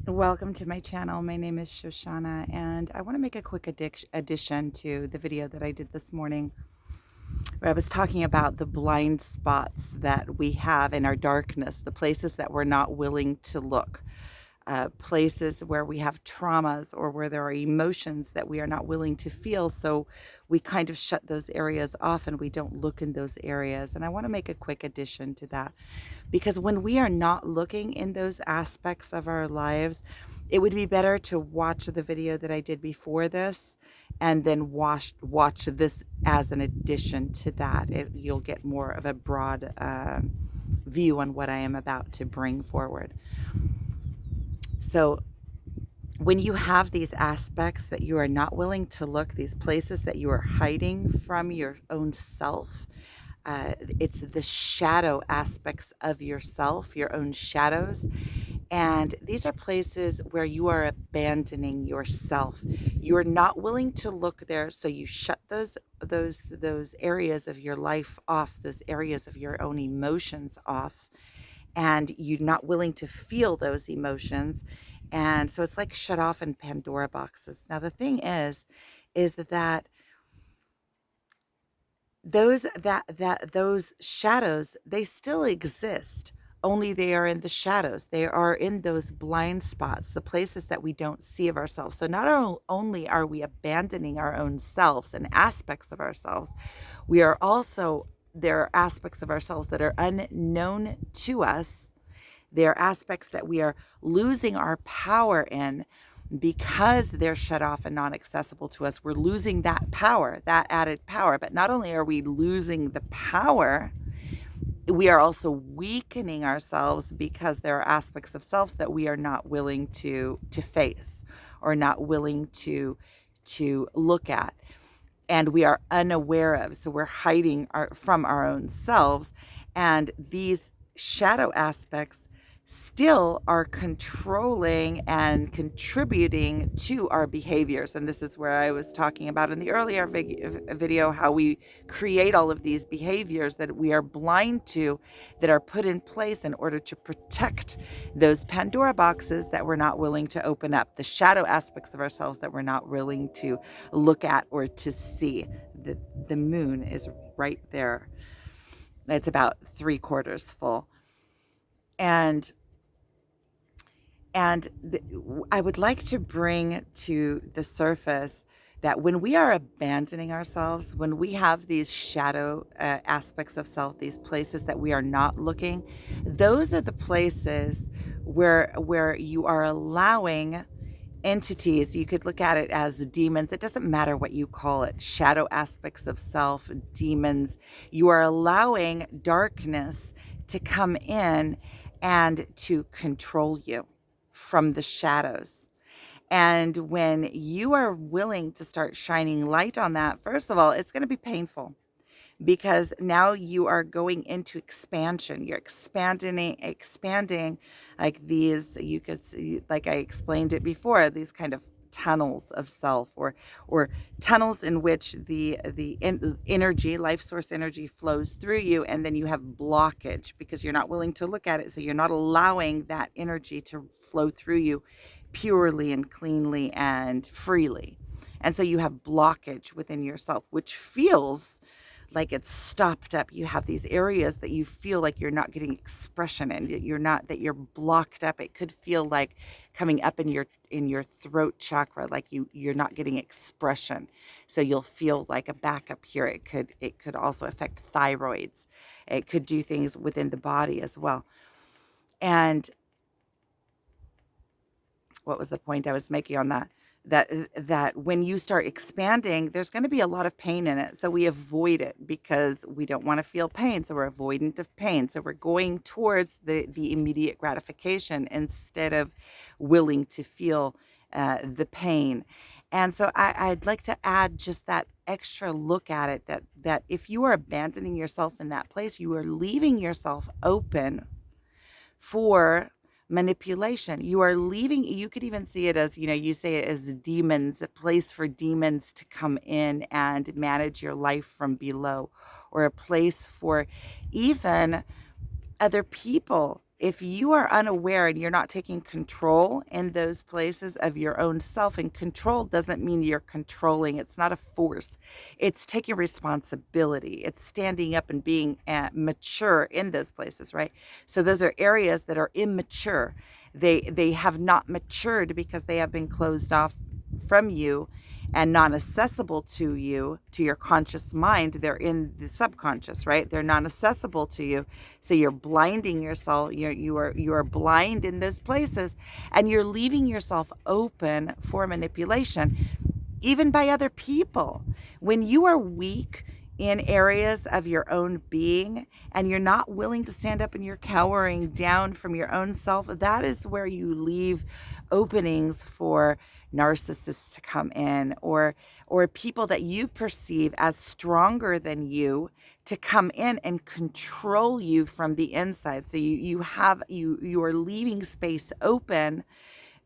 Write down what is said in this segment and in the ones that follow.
Welcome to my channel. My name is Shoshana, and I want to make a quick addition to the video that I did this morning, where I was talking about the blind spots that we have in our darkness, the places that we're not willing to look, places where we have traumas or where there are emotions that we are not willing to feel. So we kind of shut those areas off and we don't look in those areas. And I want to make a quick addition to that. Because when we are not looking in those aspects of our lives, it would be better to watch the video that I did before this and then watch this as an addition to that. You'll get more of a broad view on what I am about to bring forward. So when you have these aspects that you are not willing to look, these places that you are hiding from your own self, it's the shadow aspects of yourself, your own shadows. And these are places where you are abandoning yourself. You are not willing to look there, so you shut those areas of your life off, those areas of your own emotions off, and you're not willing to feel those emotions. And so it's like shut off in Pandora boxes. Now the thing is that those shadows, they still exist, only they are in the shadows. They are in those blind spots, the places that we don't see of ourselves. So not only are we abandoning our own selves and aspects of ourselves, we are also, there are aspects of ourselves that are unknown to us. There are aspects that we are losing our power in because they're shut off and not accessible to us. We're losing that power, that added power. But not only are we losing the power, we are also weakening ourselves because there are aspects of self that we are not willing to face or not willing to look at, and we are unaware of. So we're hiding from our own selves, and these shadow aspects still are controlling and contributing to our behaviors. And this is where I was talking about in the earlier video how we create all of these behaviors that we are blind to, that are put in place in order to protect those Pandora boxes that we're not willing to open up, the shadow aspects of ourselves that we're not willing to look at or to see. The moon is right there. It's about 3/4 full. And I would like to bring to the surface that when we are abandoning ourselves, when we have these shadow aspects of self, these places that we are not looking, those are the places where you are allowing entities. You could look at it as demons. It doesn't matter what you call it. Shadow aspects of self, demons. You are allowing darkness to come in and to control you from the shadows. And when you are willing to start shining light on that, first of all, it's going to be painful because now you are going into expansion. You're expanding like these, you could see, like I explained it before, these kind of tunnels of self, or tunnels in which energy, life source energy, flows through you, and then you have blockage because you're not willing to look at it. So you're not allowing that energy to flow through you purely and cleanly and freely. And so you have blockage within yourself, which feels like it's stopped up. You have these areas that you feel like you're not getting expression in, that you're blocked up. It could feel like coming up in your throat chakra, like you're not getting expression. So you'll feel like a backup here. It could also affect thyroids. It could do things within the body as well. And what was the point I was making on that? That when you start expanding, there's going to be a lot of pain in it. So we avoid it because we don't want to feel pain. So we're avoidant of pain. So we're going towards the immediate gratification instead of willing to feel the pain. And so I'd like to add just that extra look at it, that if you are abandoning yourself in that place, you are leaving yourself open for manipulation. You are leaving, you could even see it as, you say it as demons, a place for demons to come in and manage your life from below, or a place for even other people If you are unaware and you're not taking control in those places of your own self, and control doesn't mean you're controlling, it's not a force. It's taking responsibility. It's standing up and being mature in those places, right? So those are areas that are immature. They have not matured because they have been closed off from you and non accessible to you, to your conscious mind. They're in the subconscious, right? They're non accessible to you. So you're blinding yourself. You are blind in those places, and you're leaving yourself open for manipulation, even by other people. When you are weak in areas of your own being and you're not willing to stand up and you're cowering down from your own self, that is where you leave openings for narcissists to come in, or people that you perceive as stronger than you to come in and control you from the inside. So you are leaving space open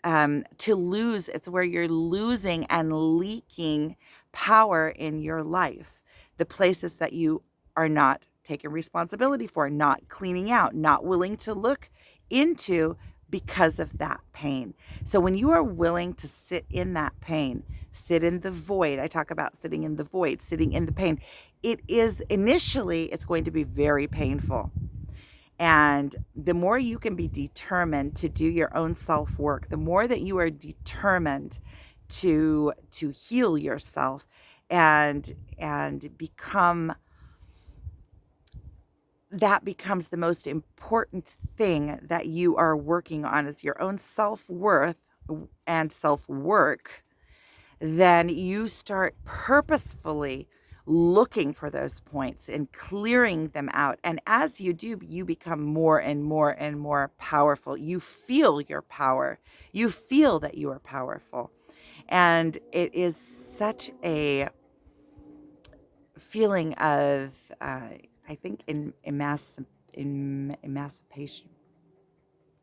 to lose. It's where you're losing and leaking power in your life. The places that you are not taking responsibility for, not cleaning out, not willing to look into because of that pain. So when you are willing to sit in that pain, sit in the void, I talk about sitting in the void, sitting in the pain. It is initially, it's going to be very painful. And the more you can be determined to do your own self work, the more that you are determined to heal yourself and become, that becomes the most important thing that you are working on, is your own self-worth and self-work. Then you start purposefully looking for those points and clearing them out. And as you do, you become more and more and more powerful. You feel your power. You feel that you are powerful. And it is such a feeling of, I think, emancipation,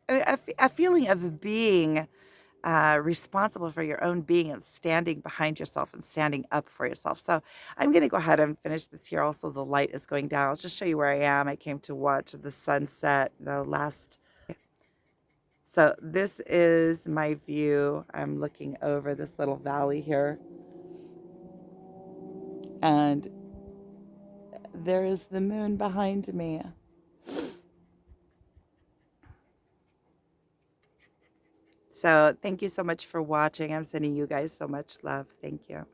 a feeling of being responsible for your own being and standing behind yourself and standing up for yourself. So I'm going to go ahead and finish this here. Also, the light is going down. I'll just show you where I am. I came to watch the sunset, the last. So this is my view. I'm looking over this little valley here. And there is the moon behind me. So thank you so much for watching. I'm sending you guys so much love. Thank you.